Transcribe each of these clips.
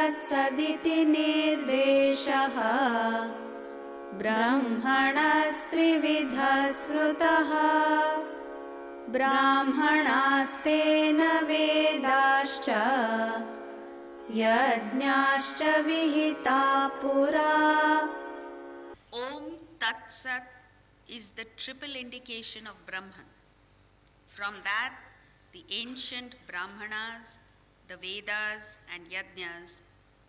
तत्सदिति निर्देशः ब्रह्मणस्त्रिविधः श्रुतः ब्राह्मणास्तेन वेदाश्च यज्ञाश्च विहिता पुरा. Om Tat Sat is the triple indication of Brahman. From that, the ancient Brahmanas, the Vedas and Yajnas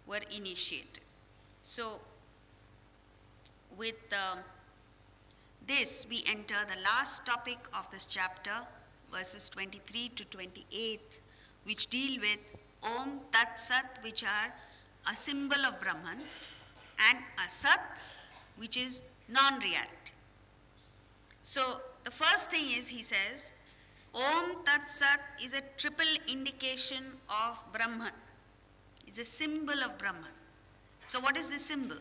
were initiated. So, with this we enter the last topic of this chapter, verses 23 to 28, which deal with Om Tat Sat, which are a symbol of Brahman, and Asat, which is non-reality. So, the first thing is, he says, Om Tat Sat is a triple indication of Brahman. It's a symbol of Brahman. So what is this symbol?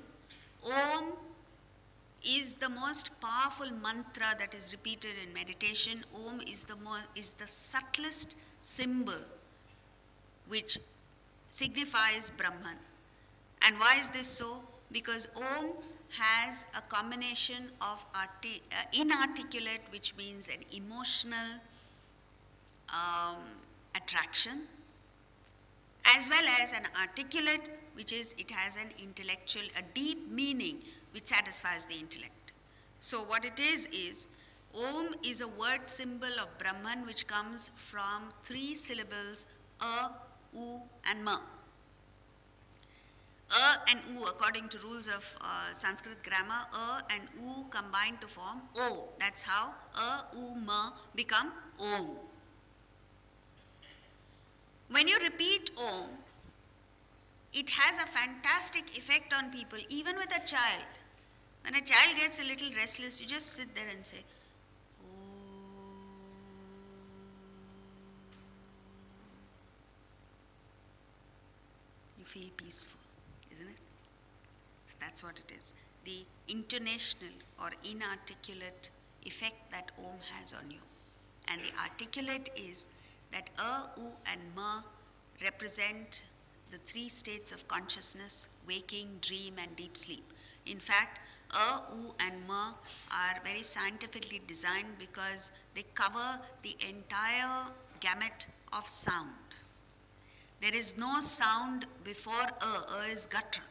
Om is the most powerful mantra that is repeated in meditation. Om is the subtlest symbol which signifies Brahman. And why is this so? Because Om has a combination of inarticulate, which means an emotional attraction, as well as an articulate, which is it has an intellectual, a deep meaning which satisfies the intellect. So what it is Om is a word symbol of Brahman which comes from three syllables, A, U and Ma. A and U, according to rules of Sanskrit grammar, A and U combine to form O. That's how A, U, Ma become Om. When you repeat Om, it has a fantastic effect on people, even with a child. When a child gets a little restless, you just sit there and say, Om. You feel peaceful, isn't it? So that's what it is. The intonational or inarticulate effect that Om has on you. And the articulate is that A, U and Ma represent the three states of consciousness: waking, dream and deep sleep. In fact, A, U and Ma are very scientifically designed because they cover the entire gamut of sound. There is no sound before A is guttural.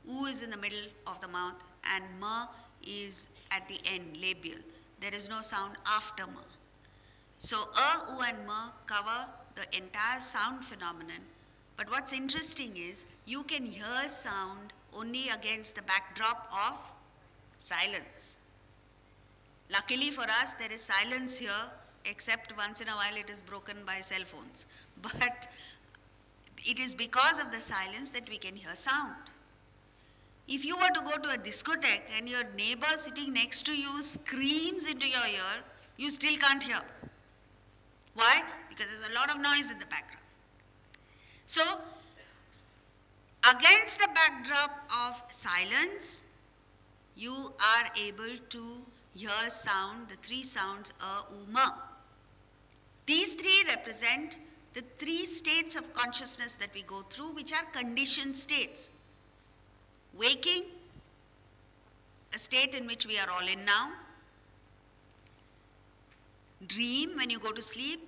U is in the middle of the mouth and Ma is at the end, labial. There is no sound after Ma. So A, U and Ma cover the entire sound phenomenon. But what's interesting is you can hear sound only against the backdrop of silence. Luckily for us, there is silence here, except once in a while it is broken by cell phones. But it is because of the silence that we can hear sound. If you were to go to a discotheque and your neighbor sitting next to you screams into your ear, you still can't hear. Why? Because there's a lot of noise in the background. So, against the backdrop of silence, you are able to hear sound, the three sounds, A, U, Ma. These three represent the three states of consciousness that we go through, which are conditioned states. Waking, a state in which we are all in now. Dream, when you go to sleep,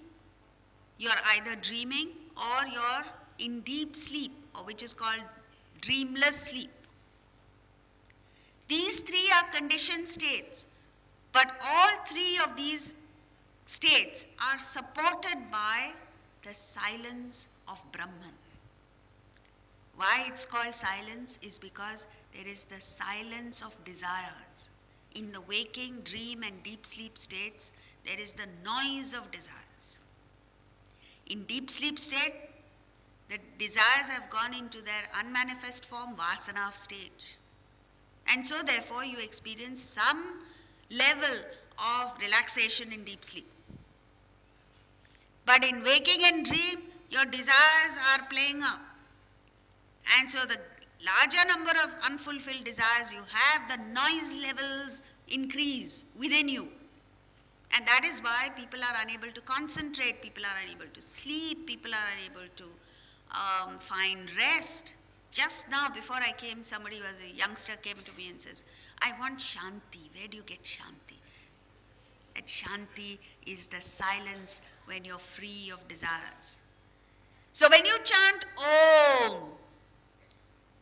you are either dreaming or you're in deep sleep, or which is called dreamless sleep. These three are conditioned states, but all three of these states are supported by the silence of Brahman. Why it's called silence is because there is the silence of desires. In the waking, dream and deep sleep states, there is the noise of desires. In deep sleep state, the desires have gone into their unmanifest form, vasana stage. And so therefore you experience some level of relaxation in deep sleep. But in waking and dream, your desires are playing up. And so the larger number of unfulfilled desires you have, the noise levels increase within you. And that is why people are unable to concentrate, people are unable to sleep, people are unable to find rest. Just now, before I came, a youngster came to me and says, I want shanti. Where do you get shanti? That shanti is the silence when you're free of desires. So when you chant Om,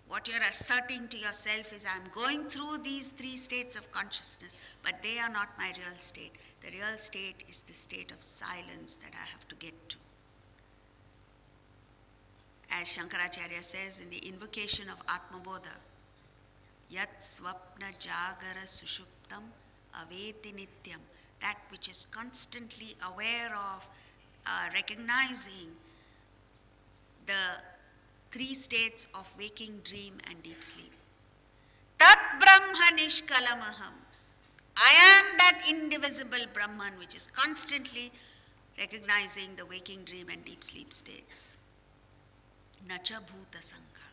what you're asserting to yourself is, I'm going through these three states of consciousness, but they are not my real state. The real state is the state of silence that I have to get to. As Shankaracharya says in the invocation of Atmabodha, Yat swapna jagara sushuptam aveti nityam, that which is constantly aware of, recognizing the three states of waking, dream and deep sleep. Tat Brahma nishkalamaham. I am that indivisible Brahman which is constantly recognizing the waking, dream and deep sleep states. Nacha bhuta sangha.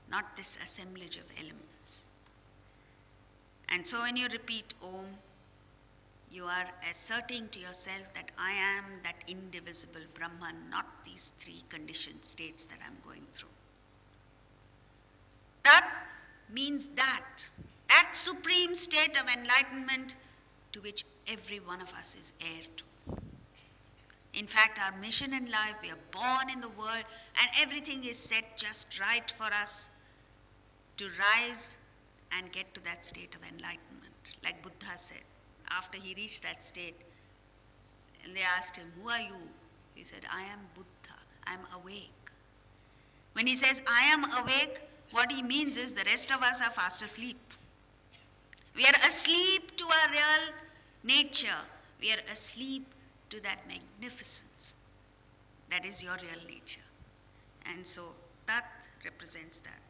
Not this assemblage of elements. And so when you repeat Om, you are asserting to yourself that I am that indivisible Brahman, not these three conditioned states that I'm going through. That means that supreme state of enlightenment to which every one of us is heir to. In fact, our mission in life, we are born in the world and everything is set just right for us to rise and get to that state of enlightenment. Like Buddha said, after he reached that state, and they asked him, who are you? He said, I am Buddha, I am awake. When he says, I am awake, what he means is the rest of us are fast asleep. We are asleep to our real nature. We are asleep to that magnificence. That is your real nature. And so, Tat represents that.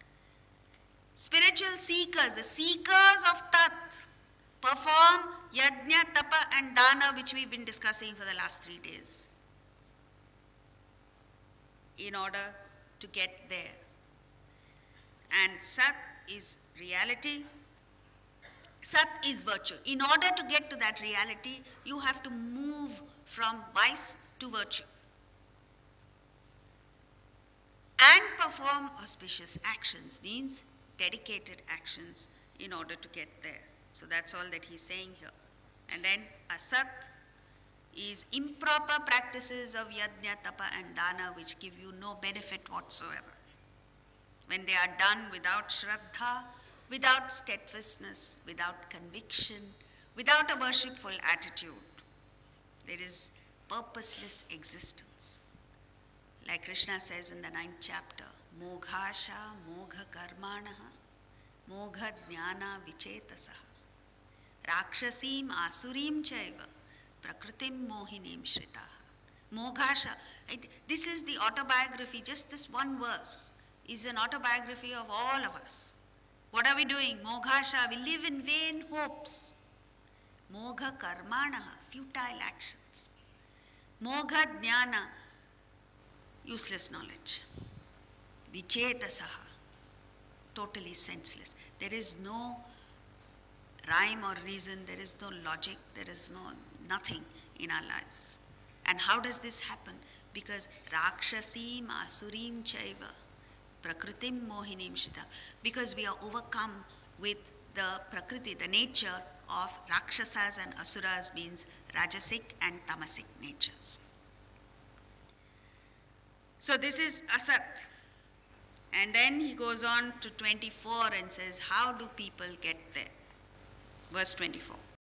Spiritual seekers, the seekers of Tat, perform yajna, tapa and dana, which we've been discussing for the last 3 days, in order to get there. And Sat is reality. Sat is virtue. In order to get to that reality, you have to move from vice to virtue and perform auspicious actions, means dedicated actions in order to get there. So that's all that he's saying here. And then Asat is improper practices of yajna, tapa and dana which give you no benefit whatsoever. When they are done without shraddha, without steadfastness, without conviction, without a worshipful attitude, there is purposeless existence. Like Krishna says in the 9th chapter, Moghasha mogha karmanaha, mogha jnana vichetasaha, rakshasim asurim chaiva, prakritim mohinim shritaha. Moghasha, this is the autobiography, just this one verse is an autobiography of all of us. What are we doing? Moghasha, we live in vain hopes. Mogha karmanaha, futile actions. Mogha jnana, useless knowledge. Vichetasaha, totally senseless. There is no rhyme or reason, there is no logic, there is nothing in our lives. And how does this happen? Because rakshasim asurim chaiva, prakritim mohinim shrita. Because we are overcome with the prakriti, the nature of rakshasas and asuras, means rajasic and tamasic natures. So this is Asat. And then he goes on to 24 and says, how do people get there? Verse 24.